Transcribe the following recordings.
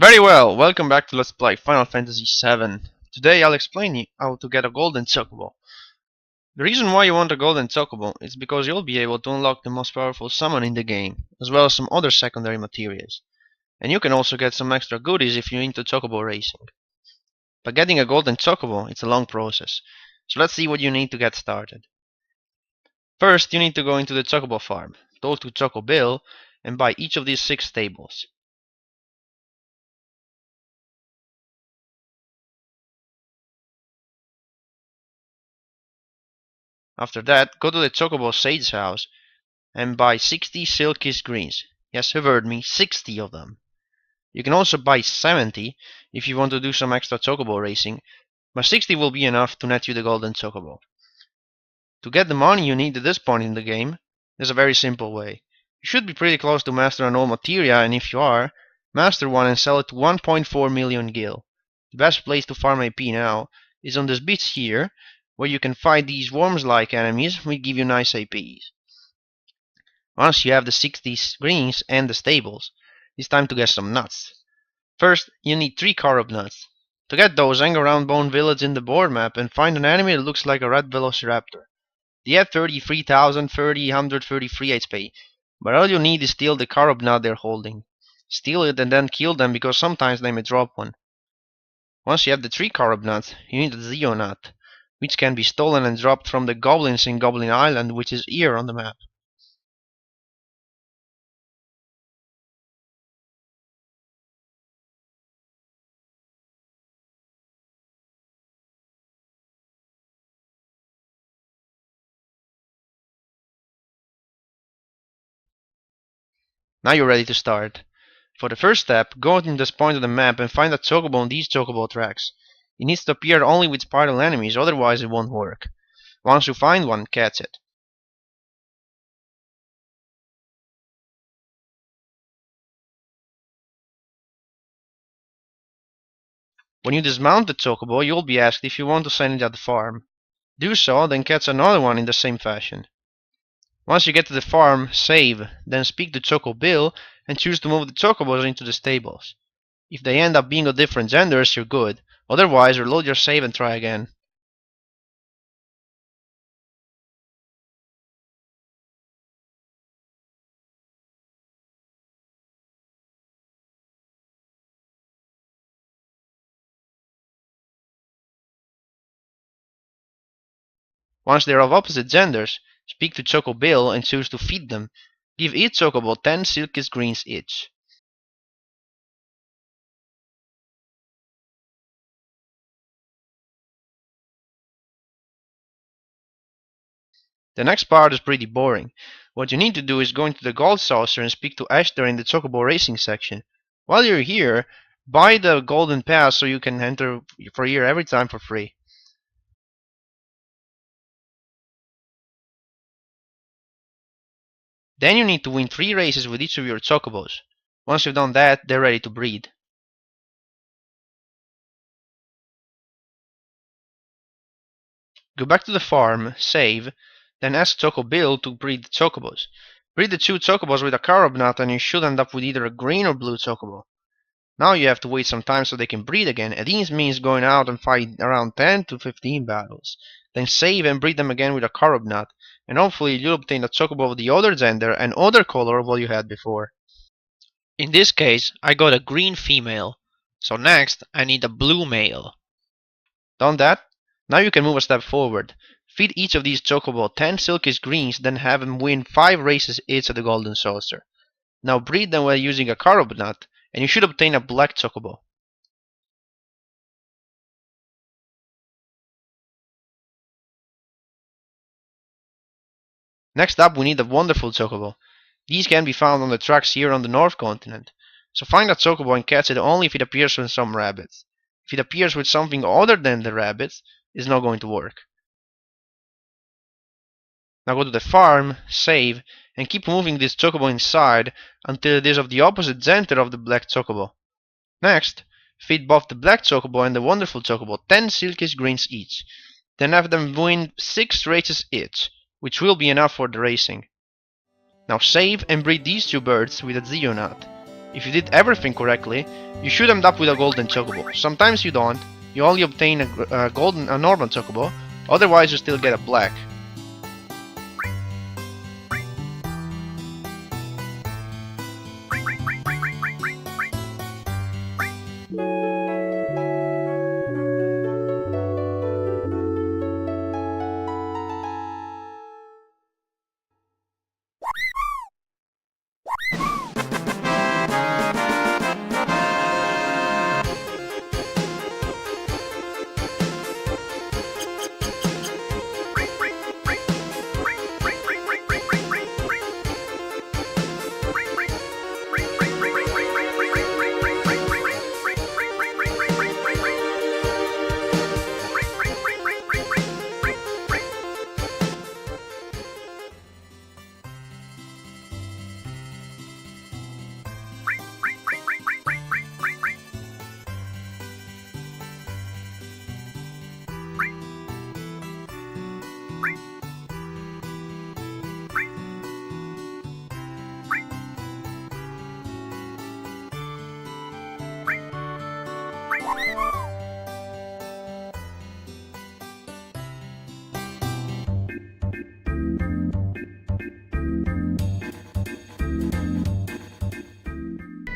Very well, welcome back to Let's Play Final Fantasy VII. Today I'll explain you how to get a golden chocobo. The reason why you want a golden chocobo is because you'll be able to unlock the most powerful summon in the game, as well as some other secondary materials. And you can also get some extra goodies if you're into chocobo racing. But getting a golden chocobo, it's a long process. So let's see what you need to get started. First, you need to go into the chocobo farm, go to Chocobo, and buy each of these 6 stables. After that, go to the Chocobo Sage's house and buy 60 Silkish greens. Yes, you heard me, 60 of them. You can also buy 70 if you want to do some extra chocobo racing, but 60 will be enough to net you the golden chocobo. To get the money you need at this point in the game, there's a very simple way. You should be pretty close to master an old materia, and if you are, master one and sell it to 1.4 million gil. The best place to farm AP now is on this beach here, where you can fight these worms-like enemies which give you nice APs. Once you have the 60 greens and the stables, it's time to get some nuts. First, you need 3 carob nuts. To get those, hang around Bone Village in the board map and find an enemy that looks like a red velociraptor. They have 133 HP, but all you need is steal the carob nut they're holding. Steal it and then kill them because sometimes they may drop one. Once you have the 3 carob nuts, you need the Zeo nut, which can be stolen and dropped from the goblins in Goblin Island, which is here on the map. Now you're ready to start. For the first step, go to this point of the map and find a chocobo on these chocobo tracks. It needs to appear only with spiral enemies, otherwise it won't work. Once you find one, catch it. When you dismount the chocobo, you'll be asked if you want to send it at the farm. Do so, then catch another one in the same fashion. Once you get to the farm, save, then speak to Chocobo and choose to move the chocobos into the stables. If they end up being of different genders, you're good. Otherwise, reload your save and try again. Once they are of opposite genders, speak to Chocobo and choose to feed them. Give each chocobo 10 silkish greens each. The next part is pretty boring. What you need to do is go into the gold saucer and speak to Esther in the Chocobo racing section. While you're here, buy the golden pass so you can enter for a year every time for free. Then you need to win 3 races with each of your chocobos. Once you've done that, they're ready to breed. Go back to the farm, save, then ask Chocobo to breed the chocobos. Breed the 2 chocobos with a carob nut and you should end up with either a green or blue chocobo. Now you have to wait some time so they can breed again, and this means going out and fight around 10 to 15 battles. Then save and breed them again with a carob nut, and hopefully you'll obtain a chocobo of the other gender and other color of what you had before. In this case, I got a green female, so next I need a blue male. Done that? Now you can move a step forward. Feed each of these chocobo 10 silkish greens, then have them win 5 races each at the golden saucer. Now breed them while using a carob nut, and you should obtain a black chocobo. Next up, we need a wonderful chocobo. These can be found on the tracks here on the North Continent. So find that chocobo and catch it only if it appears with some rabbits. If it appears with something other than the rabbits, it's not going to work. Now go to the farm, save, and keep moving this chocobo inside until it is of the opposite gender of the black chocobo. Next, feed both the black chocobo and the wonderful chocobo 10 silkish greens each. Then have them win 6 races each, which will be enough for the racing. Now save and breed these 2 birds with a Zeo nut. if you did everything correctly, you should end up with a golden chocobo. Sometimes you don't. You only obtain a normal chocobo. Otherwise, you still get a black.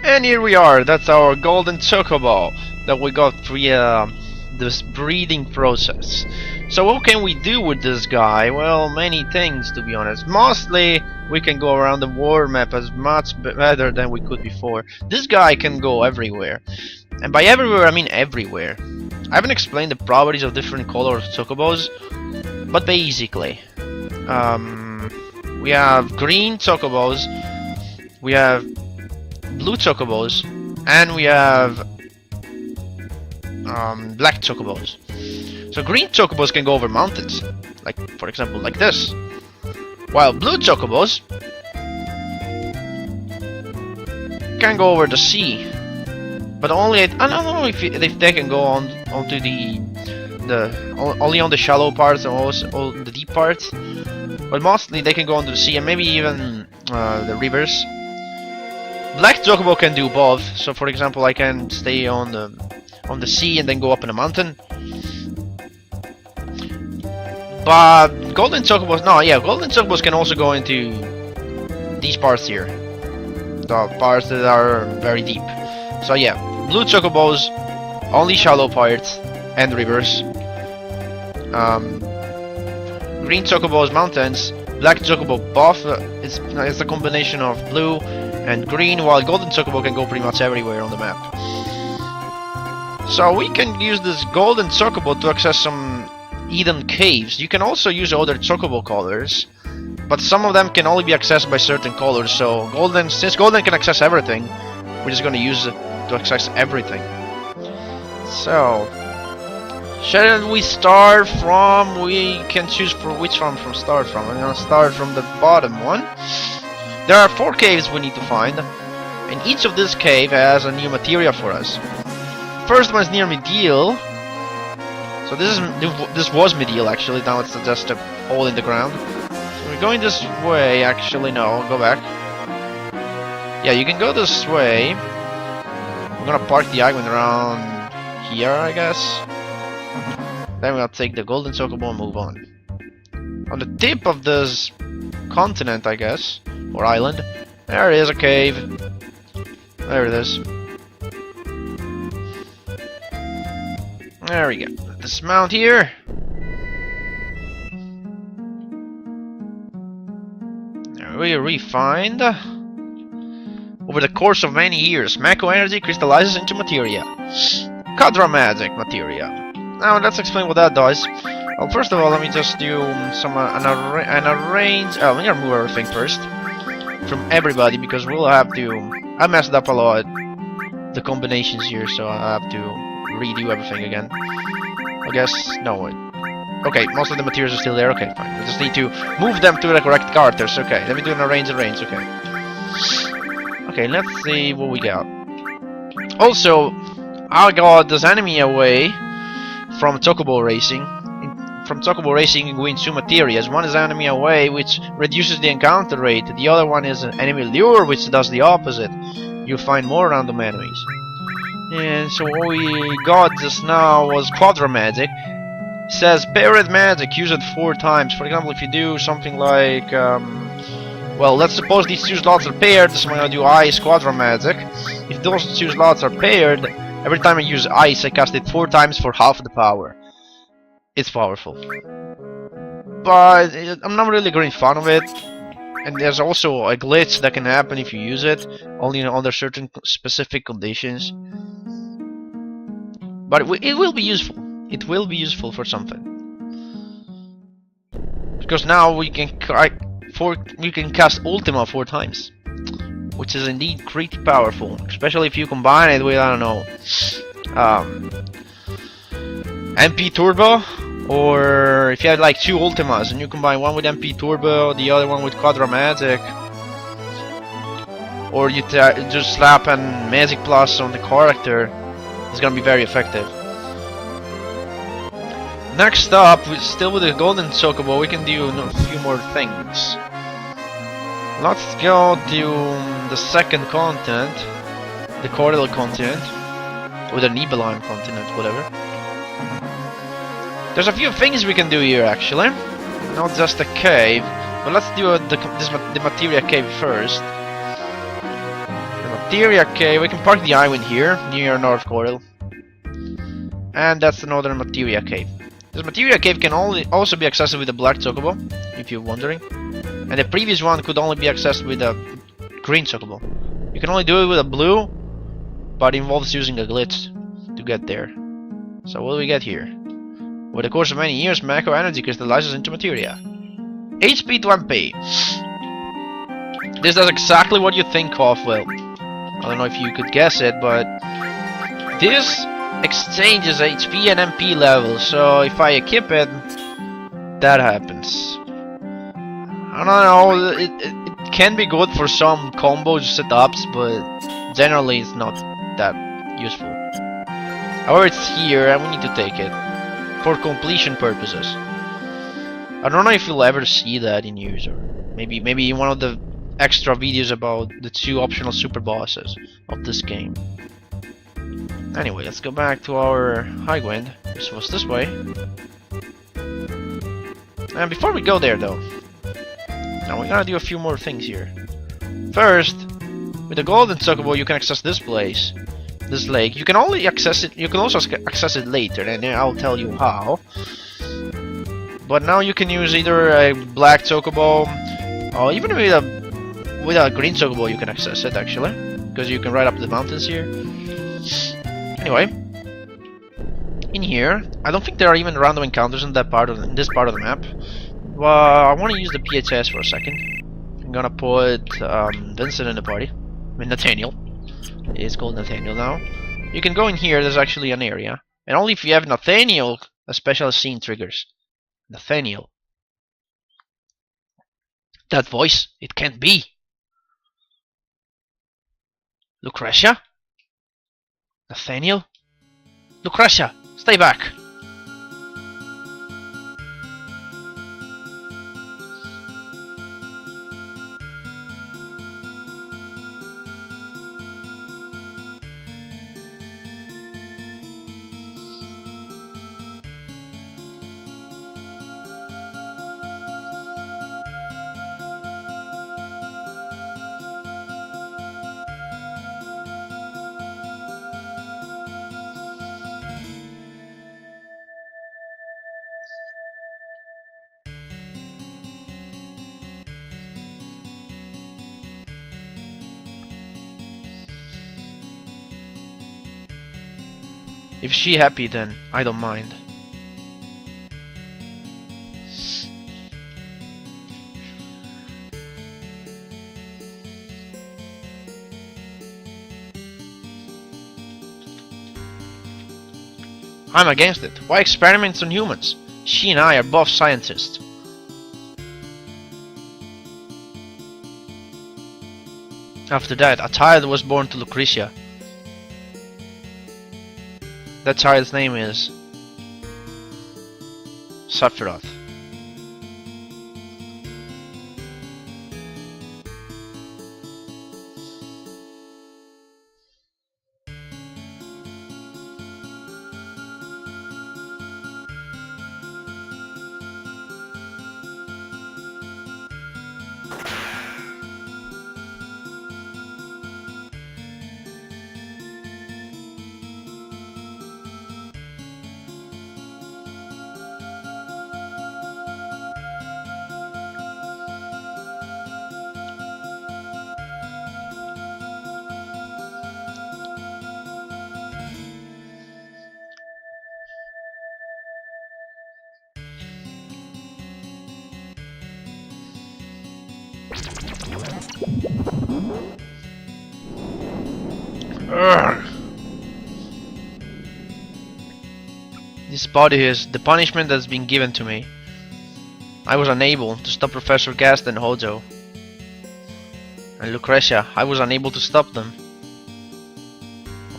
And here we are, that's our golden chocobo that we got through this breeding process. So what can we do with this guy? Well, many things, to be honest. Mostly we can go around the world map as much better than we could before. This guy can go everywhere. And by everywhere I mean everywhere. I haven't explained the properties of different colored chocobos, but basically we have green chocobos, we have blue chocobos, and we have black chocobos. So green chocobos can go over mountains, like for example like this, while blue chocobos can go over the sea, but only I don't know if they can go onto the only on the shallow parts or also the deep parts, but mostly they can go onto the sea and maybe even the rivers. Black chocobo can do both. So for example, I can stay on the sea and then go up in a mountain. But golden chocobos, no, yeah, golden chocobos can also go into these parts here, the parts that are very deep. So yeah, blue chocobos only shallow parts and rivers. Green chocobos mountains. Black chocobo both. It's a combination of blue and green, while golden chocobo can go pretty much everywhere on the map. So we can use this golden chocobo to access some Eden caves. You can also use other chocobo colors, but some of them can only be accessed by certain colors. So since golden can access everything, we're just going to use it to access everything. So shall we start from? We can choose for which one from start from. I'm going to start from the bottom one. There are 4 caves we need to find, and each of this cave has a new materia for us. First one is near Medial. So this was Medial actually, now it's just a hole in the ground. So we're going this way, actually no, go back. Yeah, you can go this way. We're gonna park the Agwin around here, I guess. Then we'll take the golden chocobo and move on. On the tip of this continent, I guess, or island, there is a cave. There it is. There we go. Dismount here. There we refined. Over the course of many years, Mako energy crystallizes into materia. Kadra magic materia. Now let's explain what that does. Well, first of all, let me just do some an arrange. Let me remove everything first from everybody, because we'll have to. I messed up a lot the combinations here, so I have to redo everything again. I guess no. Okay, most of the materials are still there. Okay, fine. We just need to move them to the correct characters. Okay, let me do an arrange. Okay. Okay, let's see what we got. Also, I got this enemy away from Chocobo Racing. From Chocobo Racing, you can win 2 materias. One is enemy away, which reduces the encounter rate. The other one is an enemy lure, which does the opposite. you find more random enemies. And so what we got just now was Quadra Magic. It says paired magic, use it 4 times. For example, if you do something like, well, let's suppose these 2 slots are paired, so I'm gonna do Ice Quadra Magic. If those 2 slots are paired, every time I use Ice, I cast it 4 times for half the power. It's powerful. But I'm not really getting fun of it. And there's also a glitch that can happen if you use it, only under certain specific conditions. But it will be useful. It will be useful for something. Because now we can cast Ultima 4 times, which is indeed pretty powerful, especially if you combine it with, I don't know, MP Turbo, or if you had like 2 Ultimas and you combine one with MP Turbo, the other one with Quadra Magic, or you just slap an Magic Plus on the character, it's gonna be very effective. Next up, still with the Golden Chocobo, we can do a few more things. Let's go to the second continent, the Coral continent, or the Nibelheim continent, whatever. There's a few things we can do here, actually. Not just a cave, but let's do the Materia Cave first. The Materia Cave, we can park the island here, near North Coral. And that's another Materia Cave. This Materia Cave can also be accessed with a Black Chocobo, if you're wondering. And the previous one could only be accessed with a Green Chocobo. You can only do it with a blue, but it involves using a glitch to get there. So what do we get here? Over the course of many years, Mako energy crystallizes into materia. HP to MP. This does exactly what you think of. Well, I don't know if you could guess it, but this exchanges HP and MP levels, so if I equip it, that happens. I don't know, it can be good for some combo setups, but generally it's not that useful. However, it's here and we need to take it for completion purposes. I don't know if you'll ever see that in use, or maybe in one of the extra videos about the 2 optional super bosses of this game. Anyway, let's go back to our high wind. This was this way. And before we go there, though, now we're gonna do a few more things here. First, with the Golden Chocobo, you can access this place, this lake. You can only access it. You can also access it later, and I'll tell you how. But now you can use either a Black Chocobo, or even with a Green Chocobo, you can access it actually, because you can ride up the mountains here. Anyway, in here, I don't think there are even random encounters in this part of the map. Well, I want to use the PHS for a second. I'm gonna put Vincent in the party. I mean Nathaniel. It's called Nathaniel now. You can go in here. There's actually an area, and only if you have Nathaniel, a special scene triggers. Nathaniel. That voice. It can't be. Lucretia? Nathaniel? Lucretia, stay back! If she's happy, then I don't mind. I'm against it. Why experiments on humans? She and I are both scientists. After that, a child was born to Lucretia. That child's name is Sephiroth. Urgh. This body is the punishment that's been given to me. I was unable to stop Professor Gast and Hojo. And Lucretia, I was unable to stop them.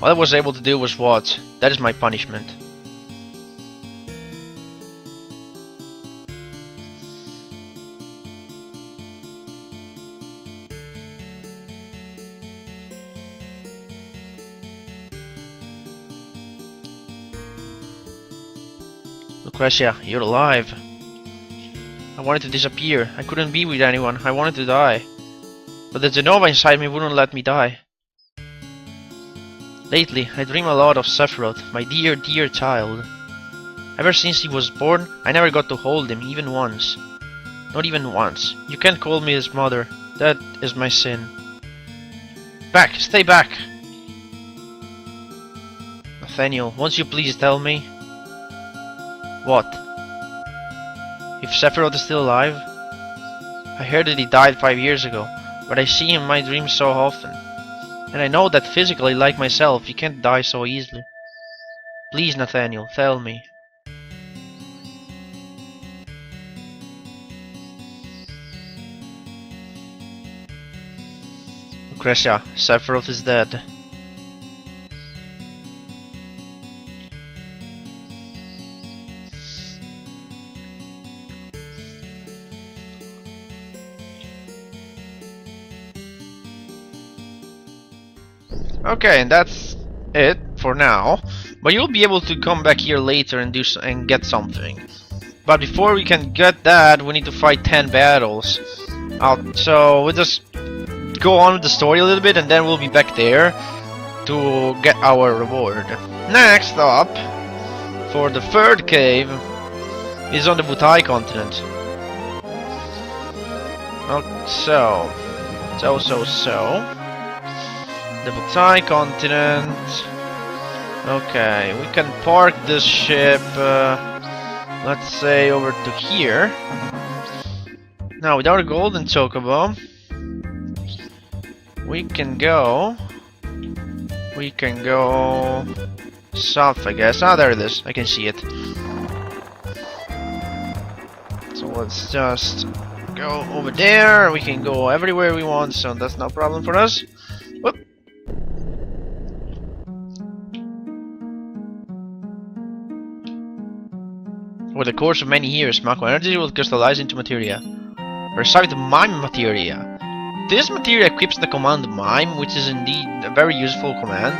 All I was able to do was watch. That is my punishment. Lucretia, you're alive. I wanted to disappear. I couldn't be with anyone. I wanted to die. But the Genova inside me wouldn't let me die. Lately, I dream a lot of Sephiroth, my dear, dear child. Ever since he was born, I never got to hold him, even once. Not even once. You can't call me his mother. That is my sin. Back! Stay back! Nathaniel, won't you please tell me? What? If Sephiroth is still alive? I heard that he died 5 years ago, but I see him in my dreams so often. And I know that physically, like myself, he can't die so easily. Please, Nathaniel, tell me. Lucretia, Sephiroth is dead. Okay, and that's it for now. But you'll be able to come back here later and and get something. But before we can get that, we need to fight 10 battles. So we'll just go on with the story a little bit, and then we'll be back there to get our reward. Next up, for the third cave, is on the Butai continent. So. The Butai continent. Okay, we can park this ship, let's say over to here. Now, with our golden Chocobo, we can go south, I guess. Ah, there it is. I can see it. So let's just go over there. We can go everywhere we want, so that's no problem for us. Whoop. Over the course of many years, Mako energy will crystallize into materia. Recite Mime Materia. This materia equips the command Mime, which is indeed a very useful command.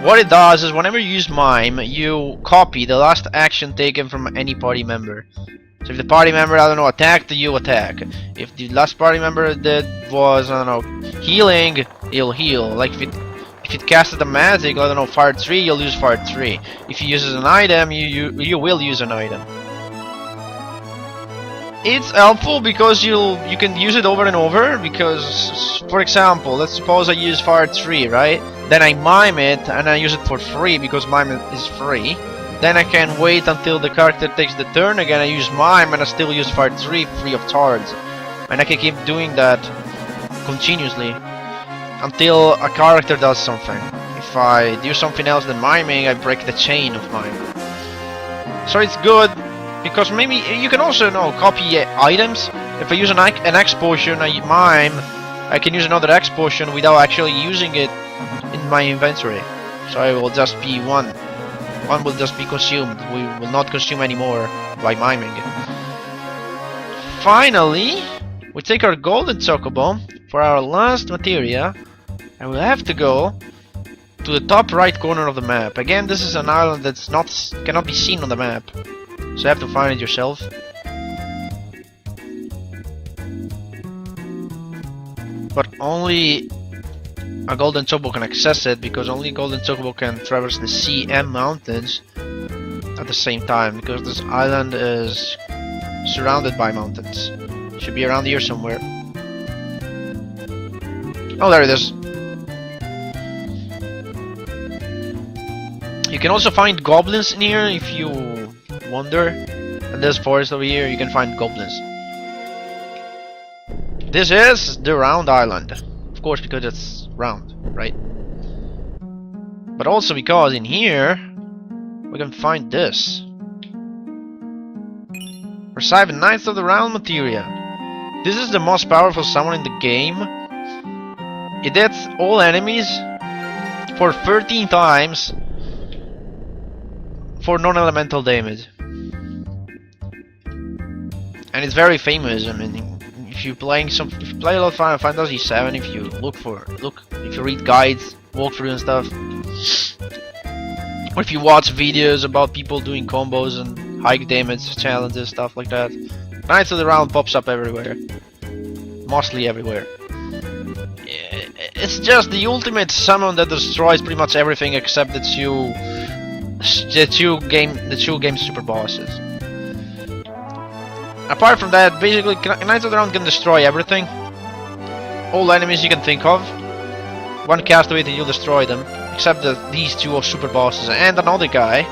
What it does is whenever you use Mime, you copy the last action taken from any party member. So if the party member, I don't know, attacked, you attack. If the last party member that was, I don't know, healing, you'll heal. Like if it casted a magic, I don't know, fire 3, you'll use fire 3. If it uses an item, you will use an item. It's helpful because you can use it over and over. Because, for example, let's suppose I use fire 3, right? Then I mime it and I use it for free because mime is free. Then I can wait until the character takes the turn again. I use mime and I still use fire 3 free of charge, and I can keep doing that continuously until a character does something. If I do something else than miming, I break the chain of mime. So it's good. Because maybe you can also copy items. If I use an X potion, I mime, I can use another X potion without actually using it in my inventory. So it will just be one. One will just be consumed. We will not consume anymore by miming. Finally, we take our golden Chocobo for our last materia, and we'll have to go to the top right corner of the map. Again, this is an island that's cannot be seen on the map. So you have to find it yourself. But only a golden Chocobo can access it, because only golden Chocobo can traverse the sea and mountains at the same time, because this island is surrounded by mountains. It should be around here somewhere. Oh, there it is. You can also find goblins in here if you wonder. In this forest over here, you can find goblins. This is the round island. Of course, because it's round, right? But also because in here we can find this. Receive Knights of the Round materia. This is the most powerful summon in the game. It hits all enemies for 13 times for non-elemental damage. And it's very famous. I mean, if you play a lot of Final Fantasy VII, if you if you read guides, walkthroughs and stuff, or if you watch videos about people doing combos and high damage challenges, stuff like that, Knights of the Round pops up everywhere, mostly everywhere. It's just the ultimate summon that destroys pretty much everything except the two game super bosses. Apart from that, basically, Knights of the Round can destroy everything. All enemies you can think of. One cast of it and you'll destroy them. Except these two super bosses and another guy,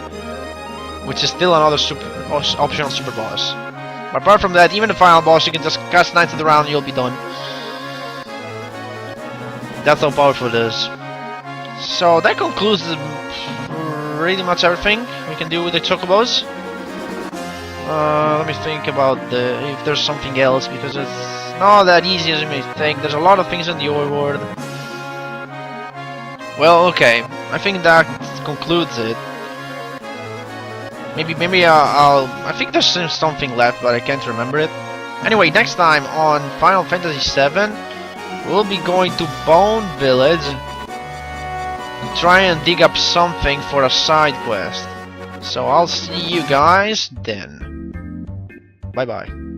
which is still another optional super boss. But apart from that, even the final boss, you can just cast Knights of the Round and you'll be done. That's how powerful it is. So that concludes pretty much everything we can do with the Chocobos. Let me think about if there's something else, because it's not that easy as you may think. There's a lot of things in the overworld. Well, okay. I think that concludes it. Maybe I think there's something left, but I can't remember it. Anyway, next time on Final Fantasy VII, we'll be going to Bone Village and try and dig up something for a side quest. So I'll see you guys then. Bye bye.